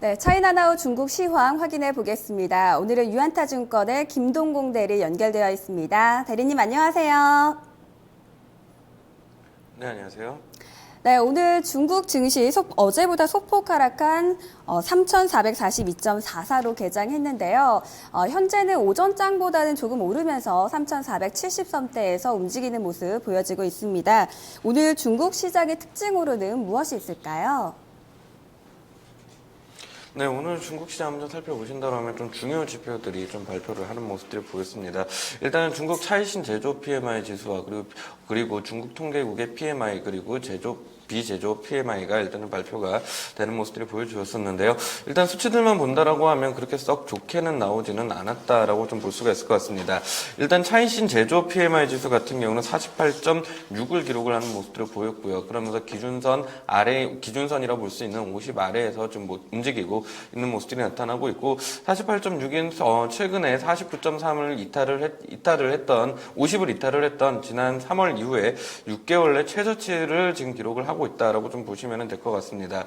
네, 차이나나우 중국 시황 확인해 보겠습니다. 오늘은 유안타증권의 김동공 대리 연결되어 있습니다. 대리님 안녕하세요. 네, 안녕하세요. 네, 오늘 중국 증시 어제보다 소폭 하락한 3,442.44로 개장했는데요. 현재는 오전장보다는 조금 오르면서 3,470선대에서 움직이는 모습 보여지고 있습니다. 오늘 중국 시장의 특징으로는 무엇이 있을까요? 네, 오늘 중국 시장 한번 살펴보신다면 좀 중요 지표들이 좀 발표를 하는 모습들이 보였습니다. 일단은 중국 차이신 제조 PMI 지수와 그리고 중국 통계국의 PMI 그리고 비제조 PMI가 일단은 발표가 되는 모습들이 보여주었었는데요. 일단 수치들만 본다라고 하면 그렇게 썩 좋게는 나오지는 않았다라고 좀 볼 수가 있을 것 같습니다. 일단 차이신 제조 PMI 지수 같은 경우는 48.6을 기록을 하는 모습들을 보였고요. 그러면서 기준선이라고 볼 수 있는 50 아래에서 좀 움직이고 있는 모습들이 나타나고 있고 48.6인 최근에 49.3을 이탈을 했던 50을 이탈을 했던 지난 3월 이후에 6개월 내 최저치를 지금 기록을 하고 있다라고 좀 보시면 될 것 같습니다.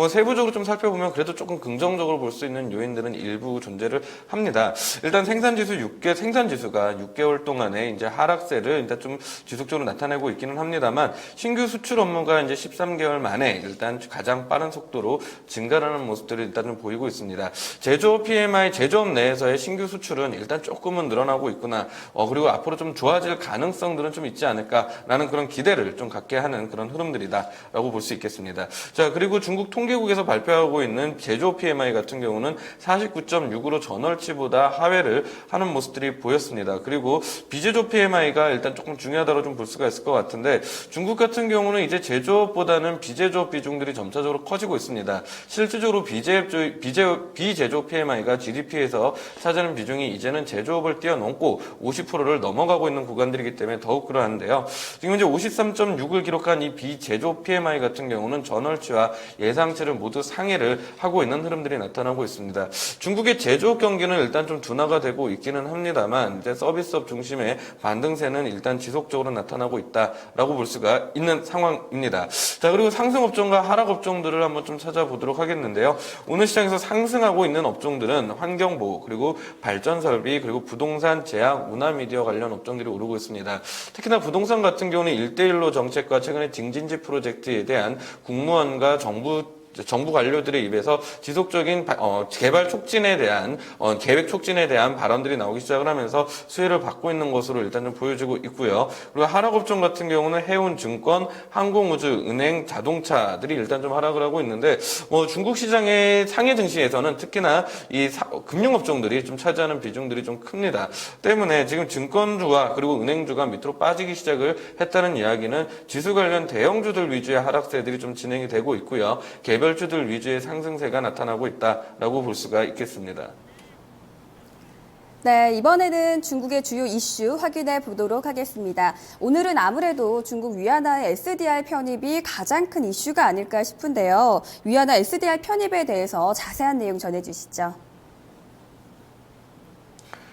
세부적으로 좀 살펴보면 그래도 조금 긍정적으로 볼 수 있는 요인들은 일부 존재를 합니다. 일단 생산지수가 6개월 동안에 이제 하락세를 일단 좀 지속적으로 나타내고 있기는 합니다만 신규 수출 업무가 이제 13개월 만에 일단 가장 빠른 속도로 증가하는 모습들을 일단 좀 보이고 있습니다. 제조업 PMI 제조업 내에서의 신규 수출은 일단 조금은 늘어나고 있구나. 그리고 앞으로 좀 좋아질 가능성들은 좀 있지 않을까라는 그런 기대를 좀 갖게 하는 그런 흐름들이다라고 볼 수 있겠습니다. 자, 그리고 중국 통계국에서 발표하고 있는 제조업 PMI 같은 경우는 49.6으로 전월치보다 하회를 하는 모습들이 보였습니다. 그리고 비제조업 PMI가 일단 조금 중요하다고 좀 볼 수가 있을 것 같은데 중국 같은 경우는 이제 제조업보다는 비제조업 비중들이 점차적으로 커지고 있습니다. 실질적으로 비제조업 PMI가 GDP에서 차지하는 비중이 이제는 제조업을 뛰어넘고 50%를 넘어가고 있는 구간들이기 때문에 더욱 그러한데요. 지금 이제 53.6을 기록한 이 비제조업 PMI 같은 경우는 전월치와 예상치를 모두 상회를 하고 있는 흐름들이 나타나고 있습니다. 중국의 제조업 경기는 일단 좀 둔화가 되고 있기는 합니다만 이제 서비스업 중심의 반등세는 일단 지속적으로 나타나고 있다라고 볼 수가 있는 상황입니다. 자, 그리고 상승 업종과 하락 업종들을 한번 좀 찾아보도록 하겠는데요. 오늘 시장에서 상승하고 있는 업종들은 환경보호 그리고 발전설비 그리고 부동산 제약 문화미디어 관련 업종들이 오르고 있습니다. 특히나 부동산 같은 경우는 1대1로 정책과 최근에 징진지 프로젝트에 대한 국무원과 정부 관료들의 입에서 지속적인 개발 촉진에 대한 계획 촉진에 대한 발언들이 나오기 시작을 하면서 수혜를 받고 있는 것으로 일단 좀 보여지고 있고요. 그리고 하락업종 같은 경우는 해운, 증권, 항공우주, 은행, 자동차들이 일단 좀 하락을 하고 있는데 중국 시장의 상해 증시에서는 특히나 이 금융업종들이 좀 차지하는 비중들이 좀 큽니다. 때문에 지금 증권주와 그리고 은행주가 밑으로 빠지기 시작을 했다는 이야기는 지수 관련 대형주들 위주의 하락세들이 좀 진행이 되고 있고요. 개별주들 위주의 상승세가 나타나고 있다라고 볼 수가 있겠습니다. 네, 이번에는 중국의 주요 이슈 확인해 보도록 하겠습니다. 오늘은 아무래도 중국 위안화의 SDR 편입이 가장 큰 이슈가 아닐까 싶은데요. 위안화 SDR 편입에 대해서 자세한 내용 전해주시죠.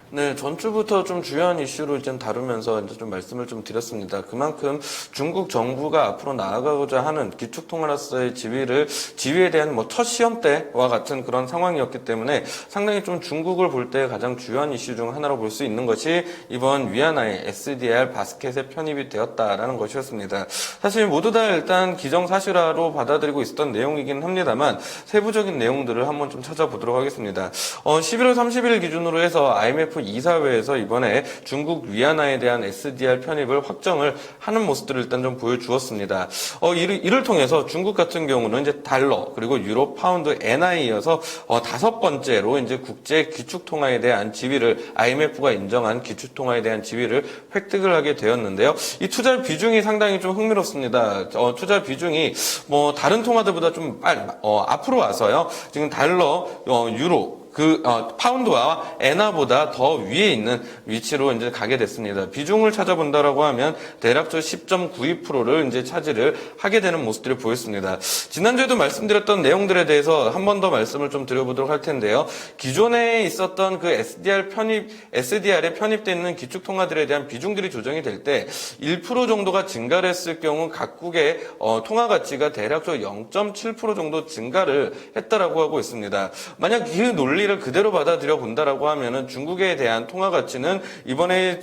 네, 전주부터 좀 주요한 이슈로 이제 다루면서 이제 좀 말씀을 좀 드렸습니다. 그만큼 중국 정부가 앞으로 나아가고자 하는 기축통화로서의 지위에 대한 첫 시험 때와 같은 그런 상황이었기 때문에 상당히 좀 중국을 볼 때 가장 주요한 이슈 중 하나로 볼 수 있는 것이 이번 위안화의 SDR 바스켓에 편입이 되었다라는 것이었습니다. 사실 모두 다 일단 기정사실화로 받아들이고 있었던 내용이긴 합니다만 세부적인 내용들을 한번 좀 찾아보도록 하겠습니다. 11월 30일 기준으로 해서 IMF 이사회에서 이번에 중국 위안화에 대한 SDR 편입을 확정을 하는 모습들을 일단 좀 보여주었습니다. 이를 통해서 중국 같은 경우는 이제 달러 그리고 유로, 파운드, 엔화에 이어서 5번째로 이제 국제 기축통화에 대한 지위를 IMF가 인정한 기축통화에 대한 지위를 획득을 하게 되었는데요. 이 투자 비중이 상당히 좀 흥미롭습니다. 투자 비중이 다른 통화들보다 좀 앞으로 와서요. 지금 달러, 유로 파운드와 엔화보다 더 위에 있는 위치로 이제 가게 됐습니다. 비중을 찾아본다라고 하면 대략적으로 10.92%를 이제 차지를 하게 되는 모습들을 보였습니다. 지난주에도 말씀드렸던 내용들에 대해서 한 번 더 말씀을 좀 드려보도록 할 텐데요. 기존에 있었던 그 SDR에 편입되어 있는 기축통화들에 대한 비중들이 조정이 될 때 1% 정도가 증가를 했을 경우 각국의 통화 가치가 대략적으로 0.7% 정도 증가를 했다라고 하고 있습니다. 만약 이 논리를 그대로 받아들여 본다라고 하면은 중국에 대한 통화 가치는 이번에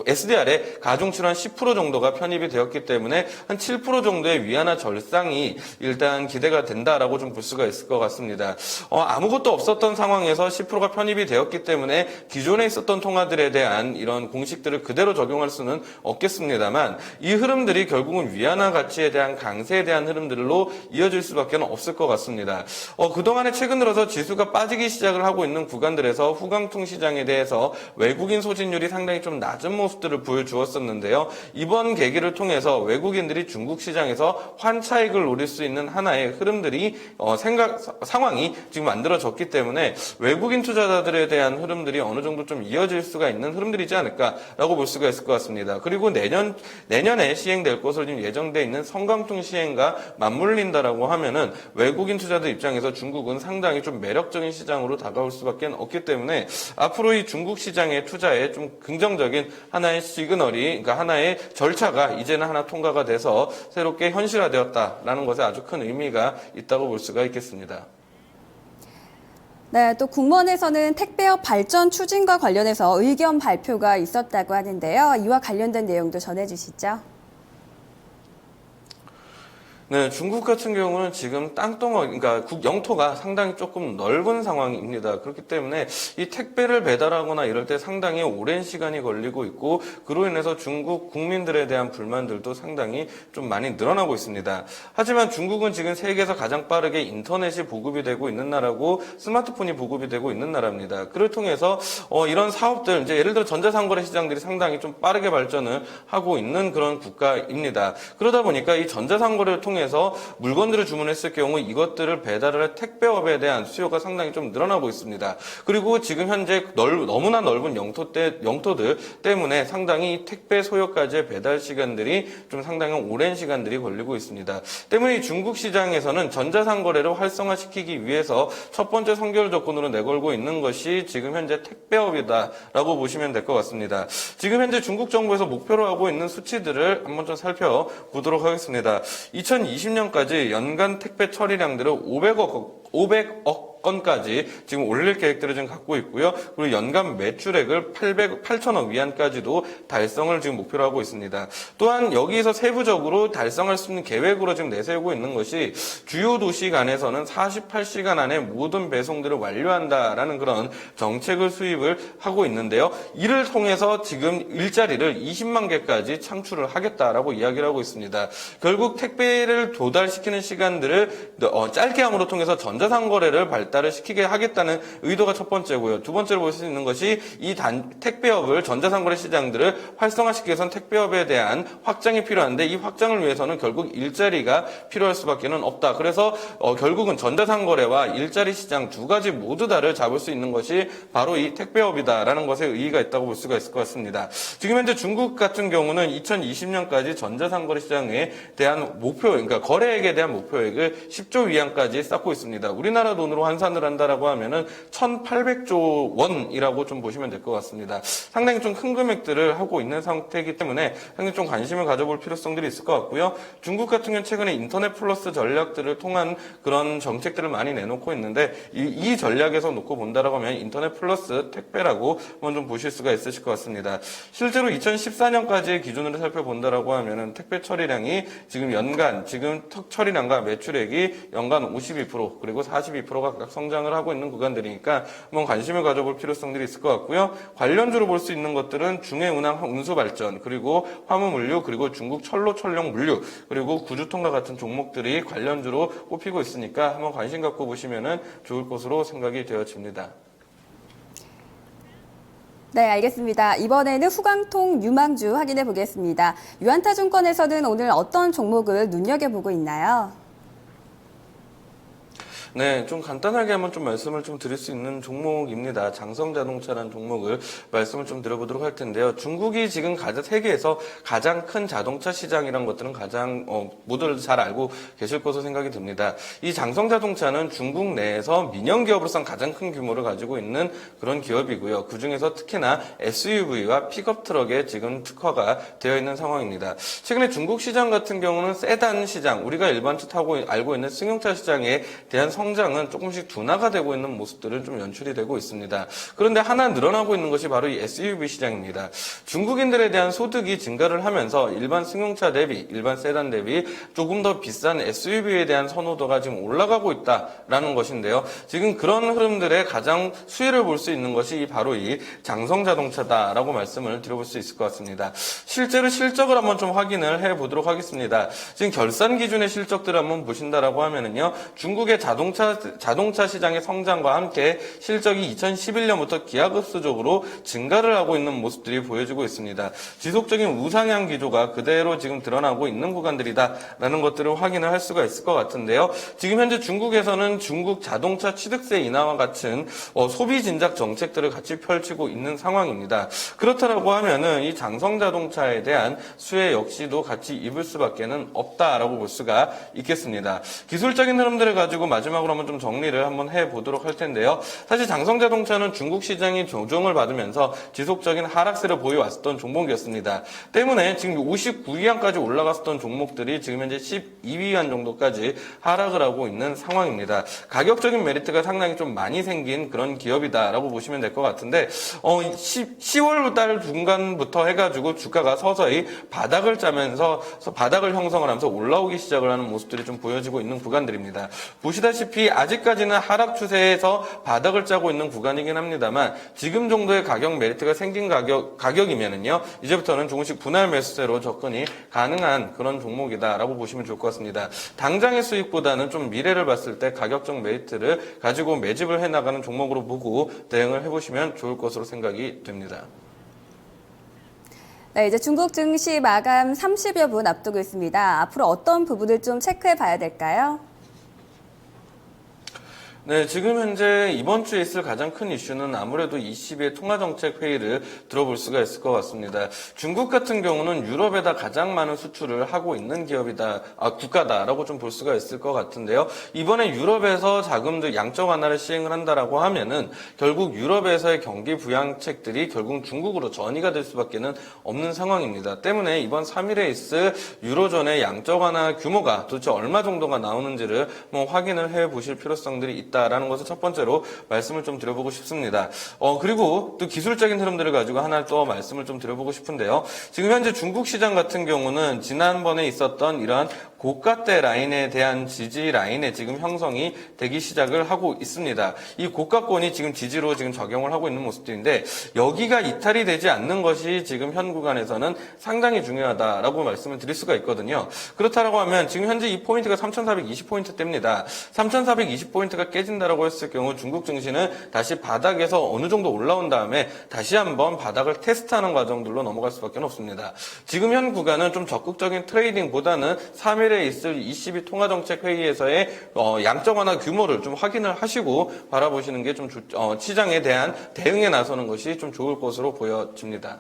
SDR에 가중치로 한 10% 정도가 편입이 되었기 때문에 한 7% 정도의 위안화 절상이 일단 기대가 된다라고 좀 볼 수가 있을 것 같습니다. 아무것도 없었던 상황에서 10%가 편입이 되었기 때문에 기존에 있었던 통화들에 대한 이런 공식들을 그대로 적용할 수는 없겠습니다만 이 흐름들이 결국은 위안화 가치에 대한 강세에 대한 흐름들로 이어질 수밖에 없을 것 같습니다. 그동안에 최근 들어서 지수가 빠지기 시작을 하고 있는 구간들에서 후강통 시장에 대해서 외국인 소진율이 상당히 좀 낮은 모습들을 보여주었었는데요. 이번 계기를 통해서 외국인들이 중국 시장에서 환차익을 노릴 수 있는 하나의 흐름들이 상황이 지금 만들어졌기 때문에 외국인 투자자들에 대한 흐름들이 어느 정도 좀 이어질 수가 있는 흐름들이지 않을까라고 볼 수가 있을 것 같습니다. 그리고 내년에 시행될 것으로 지금 예정돼 있는 성강통 시행과 맞물린다라고 하면은 외국인 투자자 입장에서 중국은 상당히 좀 매력적인 시장으로 다가올 수밖에 없기 때문에 앞으로 이 중국 시장의 투자에 좀 긍정적인 하나의 시그널이, 그러니까 하나의 절차가 이제는 하나 통과가 돼서 새롭게 현실화되었다라는 것에 아주 큰 의미가 있다고 볼 수가 있겠습니다. 네, 또 국무원에서는 택배업 발전 추진과 관련해서 의견 발표가 있었다고 하는데요. 이와 관련된 내용도 전해주시죠. 네, 중국 같은 경우는 지금 그러니까 영토가 상당히 조금 넓은 상황입니다. 그렇기 때문에 이 택배를 배달하거나 이럴 때 상당히 오랜 시간이 걸리고 있고, 그로 인해서 중국 국민들에 대한 불만들도 상당히 좀 많이 늘어나고 있습니다. 하지만 중국은 지금 세계에서 가장 빠르게 인터넷이 보급이 되고 있는 나라고 스마트폰이 보급이 되고 있는 나라입니다. 그를 통해서 이런 사업들, 이제 예를 들어 전자상거래 시장들이 상당히 좀 빠르게 발전을 하고 있는 그런 국가입니다. 그러다 보니까 이 전자상거래를 통해서 물건들을 주문했을 경우 이것들을 배달을 할 택배업에 대한 수요가 상당히 좀 늘어나고 있습니다. 그리고 지금 현재 너무나 넓은 영토들 때문에 상당히 택배 소요까지의 배달 시간들이 좀 상당히 오랜 시간들이 걸리고 있습니다. 때문에 중국 시장에서는 전자상거래를 활성화시키기 위해서 첫 번째 선결 조건으로 내걸고 있는 것이 지금 현재 택배업이다라고 보시면 될 것 같습니다. 지금 현재 중국 정부에서 목표로 하고 있는 수치들을 한번 좀 살펴보도록 하겠습니다. 2020년까지 연간 택배 처리량들을 500억 건까지 지금 올릴 계획들을 지금 갖고 있고요. 그리고 연간 매출액을 8천억 위안까지도 달성을 지금 목표로 하고 있습니다. 또한 여기서 세부적으로 달성할 수 있는 계획으로 지금 내세우고 있는 것이 주요 도시 간에서는 48시간 안에 모든 배송들을 완료한다라는 그런 정책을 수립을 하고 있는데요. 이를 통해서 지금 일자리를 20만 개까지 창출을 하겠다라고 이야기를 하고 있습니다. 결국 택배를 도달시키는 시간들을 짧게 함으로 통해서 전자상거래를 발달을 시키게 하겠다는 의도가 첫 번째고요. 두 번째로 볼 수 있는 것이 이 택배업을, 전자상거래 시장들을 활성화시키기 위해서는 택배업에 대한 확장이 필요한데, 이 확장을 위해서는 결국 일자리가 필요할 수밖에 없다. 그래서 결국은 전자상거래와 일자리 시장 두 가지 모두 다를 잡을 수 있는 것이 바로 이 택배업이다라는 것에 의의가 있다고 볼 수가 있을 것 같습니다. 지금 현재 중국 같은 경우는 2020년까지 전자상거래 시장에 대한 목표, 그러니까 거래액에 대한 목표액을 10조 위안까지 쌓고 있습니다. 우리나라 돈으로 환산을 한다라고 하면은 1,800조 원이라고 좀 보시면 될 것 같습니다. 상당히 좀 큰 금액들을 하고 있는 상태이기 때문에 상당히 좀 관심을 가져볼 필요성들이 있을 것 같고요. 중국 같은 경우는 최근에 인터넷 플러스 전략들을 통한 그런 정책들을 많이 내놓고 있는데, 이 전략에서 놓고 본다라고 하면 인터넷 플러스 택배라고 한번 좀 보실 수가 있으실 것 같습니다. 실제로 2014년까지의 기준으로 살펴본다라고 하면은 택배 처리량이 지금 처리량과 매출액이 연간 52% 그리고 42%가 각각 성장을 하고 있는 구간들이니까 한번 관심을 가져볼 필요성들이 있을 것 같고요. 관련주로 볼 수 있는 것들은 중해운항 운수 발전, 그리고 화물물류, 그리고 중국 철로 철령 물류, 그리고 구주통과 같은 종목들이 관련주로 꼽히고 있으니까 한번 관심 갖고 보시면 좋을 것으로 생각이 되어집니다. 네, 알겠습니다. 이번에는 후광통 유망주 확인해 보겠습니다. 유한타증권에서는 오늘 어떤 종목을 눈여겨보고 있나요? 네, 좀 간단하게 한번 좀 말씀을 좀 드릴 수 있는 종목입니다. 장성자동차라는 종목을 말씀을 좀 드려보도록 할 텐데요. 중국이 지금 세계에서 가장 큰 자동차 시장이란 것들은 가장 모두들 잘 알고 계실 것으로 생각이 듭니다. 이 장성자동차는 중국 내에서 민영 기업으로서 가장 큰 규모를 가지고 있는 그런 기업이고요. 그 중에서 특히나 SUV와 픽업 트럭에 지금 특화가 되어 있는 상황입니다. 최근에 중국 시장 같은 경우는 세단 시장, 우리가 일반적으로 알고 있는 승용차 시장에 대한 성장은 조금씩 둔화가 되고 있는 모습들은 좀 연출이 되고 있습니다. 그런데 하나 늘어나고 있는 것이 바로 이 SUV 시장입니다. 중국인들에 대한 소득이 증가를 하면서 일반 승용차 대비, 일반 세단 대비 조금 더 비싼 SUV에 대한 선호도가 지금 올라가고 있다라는 것인데요. 지금 그런 흐름들의 가장 수혜를 볼 수 있는 것이 바로 이 장성자동차다라고 말씀을 드려볼 수 있을 것 같습니다. 실제로 실적을 한번 좀 확인을 해보도록 하겠습니다. 지금 결산 기준의 실적들을 한번 보신다라고 하면은요, 중국의 자동차 시장의 성장과 함께 실적이 2011년부터 기하급수적으로 증가를 하고 있는 모습들이 보여지고 있습니다. 지속적인 우상향 기조가 그대로 지금 드러나고 있는 구간들이다라는 것들을 확인을 할 수가 있을 것 같은데요. 지금 현재 중국에서는 중국 자동차 취득세 인하와 같은 소비 진작 정책들을 같이 펼치고 있는 상황입니다. 그렇다라고 하면은 이 장성자동차에 대한 수혜 역시도 같이 입을 수밖에는 없다라고 볼 수가 있겠습니다. 기술적인 흐름들을 가지고 마지막으로 한번 좀 정리를 한번 해보도록 할 텐데요. 사실 장성자동차는 중국 시장이 조정을 받으면서 지속적인 하락세를 보여왔었던 종목이었습니다. 때문에 지금 59위안까지 올라갔었던 종목들이 지금 현재 12위안 정도까지 하락을 하고 있는 상황입니다. 가격적인 메리트가 상당히 좀 많이 생긴 그런 기업이다라고 보시면 될 것 같은데 10월 달 중간부터 해가지고 주가가 서서히 바닥을 짜면서 바닥을 형성을 하면서 올라오기 시작을 하는 모습들이 좀 보여지고 있는 구간들입니다. 보시다시피 아직까지는 하락 추세에서 바닥을 짜고 있는 구간이긴 합니다만 지금 정도의 가격 메리트가 생긴 가격이면은요, 이제부터는 조금씩 분할 매수세로 접근이 가능한 그런 종목이다라고 보시면 좋을 것 같습니다. 당장의 수익보다는 좀 미래를 봤을 때 가격적 메리트를 가지고 매집을 해나가는 종목으로 보고 대응을 해보시면 좋을 것으로 생각이 됩니다. 네, 이제 중국 증시 마감 30여 분 앞두고 있습니다. 앞으로 어떤 부분을 좀 체크해 봐야 될까요? 네, 지금 현재 이번 주에 있을 가장 큰 이슈는 아무래도 20의 통화정책 회의를 들어볼 수가 있을 것 같습니다. 중국 같은 경우는 유럽에다 가장 많은 수출을 하고 있는 국가다라고 좀 볼 수가 있을 것 같은데요. 이번에 유럽에서 자금들 양적 완화를 시행을 한다라고 하면은 결국 유럽에서의 경기 부양책들이 결국 중국으로 전이가 될 수밖에는 없는 상황입니다. 때문에 이번 3일에 있을 유로존의 양적 완화 규모가 도대체 얼마 정도가 나오는지를 확인을 해 보실 필요성들이 있다라는 것을 첫 번째로 말씀을 좀 드려보고 싶습니다. 그리고 또 기술적인 흐름들을 가지고 하나 또 말씀을 좀 드려보고 싶은데요. 지금 현재 중국 시장 같은 경우는 지난번에 있었던 이러한 고가대 라인에 대한 지지 라인에 지금 형성이 되기 시작을 하고 있습니다. 이 고가권이 지금 지지로 지금 적용을 하고 있는 모습들인데 여기가 이탈이 되지 않는 것이 지금 현 구간에서는 상당히 중요하다라고 말씀을 드릴 수가 있거든요. 그렇다라고 하면 지금 현재 이 포인트가 3,420포인트대입니다. 3,420포인트가 깨진다라고 했을 경우 중국 증시는 다시 바닥에서 어느 정도 올라온 다음에 다시 한번 바닥을 테스트하는 과정들로 넘어갈 수밖에 없습니다. 지금 현 구간은 좀 적극적인 트레이딩보다는 3일에 있을 22 통화정책회의에서의 양적 완화 규모를 좀 확인을 하시고 바라보시는 게 좀 시장에 대한 대응에 나서는 것이 좀 좋을 것으로 보여집니다.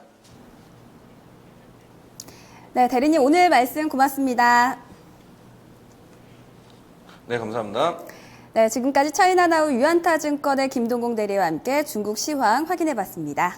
네, 대리님 오늘 말씀 고맙습니다. 네, 감사합니다. 네, 지금까지 차이나나우 유안타증권의 김동공 대리와 함께 중국 시황 확인해 봤습니다.